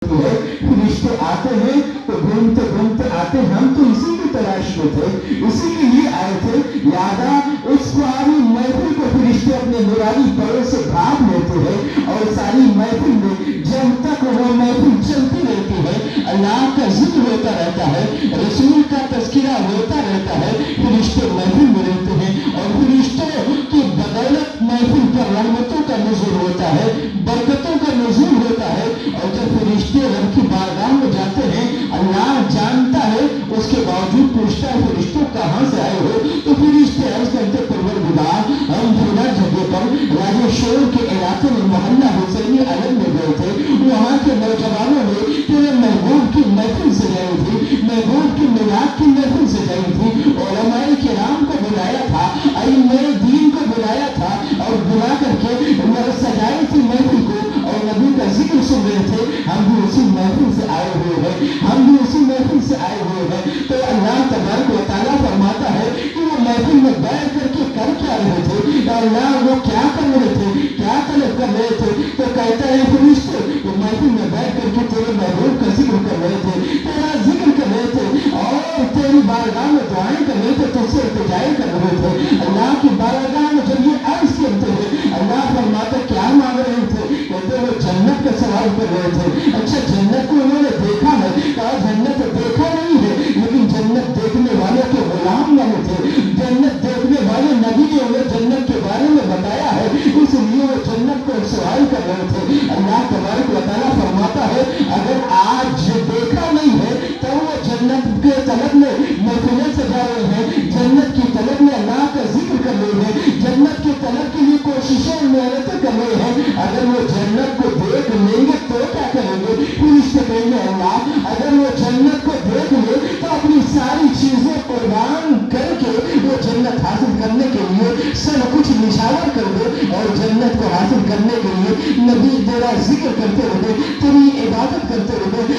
है, रिश्ते आते हैं तो घूमते घूमते आते, हम तो इसी की तलाश में थे, इसी के लिए आए थे। यादा उस पुरानी महफिल को फरिश्ते अपने नूरानी पैरों से भाग लेते हैं और सारी महफिल में जब तक वो महफिल चलती रहती है, अल्लाह का जिक्र होता रहता है, रसूल का तज़किरा होता रहता है, फरिश्ते महफिल में रहते हैं और फरिश्तों की बदौलत महफिल पर रहमतों का नुज़ूल होता है, बरकतों का नुज़ूल होता है। और जब फरिश्ते रब की बारगाह में जाते हैं, अल्लाह जानता है, उसके बावजूद पूछता है फरिश्तों कहाँ से आए हो, तो फरिश्ते अर्ज़ करते परवरदिगार हम फला जगह पर राजेश्वर के इलाके में मोहल्ला हुसैनी अलम में गए थे, वहाँ के नौजवानों ने तेरे महबूब की महफिल सजाई थी, महबूब की मिलाद की महफिल सजाई थी, उलमाए किराम को बुलाया था, अइम्माए दीन को बुलाया था और बुला करके सजाई थी महफिल को और नबी का जिक्र सुन रहे थे। हम भी उसी महफिल से आए हुए हैं, हम भी उसी महफिल से आए हुए हैं। तो अल्लाह तबारक व तआला फरमाता है कि वो महफिल में बैठ करके कर क्या रहे थे, अल्लाह वो क्या कर रहे थे, क्या तलब कर रहे थे, तो कहता है फरिश्ते वो महफिल में बैठ करके तेरे महबूब का जिक्र कर रहे थे, तेरा जिक्र कर रहे थे और तेरी बारगाह में दुआएं कर रहे थे, तुझसे इल्तिजाएं कर रहे थे। अल्लाह की बारगाह में जब ये अर्ज करते हैं, अल्लाह फरमाता क्या मांग रहे थे, कहते वो जन्नत का सवाल कर रहे थे। अच्छा जन्नत को उन्होंने देखा है, कहा जन्नत देखा नहीं है, लेकिन जन्नत देखने वाले के गुलाम बने थे, जन्नत देखने वाले नबी ने उन्हें जन्नत के बारे में बताया है, इसलिए वो जन्नत को सवाल कर रहे थे। अल्लाह तबारक व तआला फरमाता है अगर आज देखा नहीं है तो वो जन्नत के तलब में महफिलें सजा रहे हैं, जन्नत की तलब में अल्लाह का जिक्र कर रहे हैं, जन्नत की तलब के लिए कोशिशें मेहनतें कर रहे हैं। अगर वो जन्नत को देख लेंगे तो क्या करेंगे, फिर इससे कहेंगे अल्लाह अगर वो जन्नत को देख ले तो अपनी सारी चीजें कुर्बान करके वो जन्नत हासिल करने के लिए सब कुछ निछावर कर दे और जन्नत को हासिल करने के लिए नबी तेरा जिक्र करते रहे, तेरी इबादत करते रहे।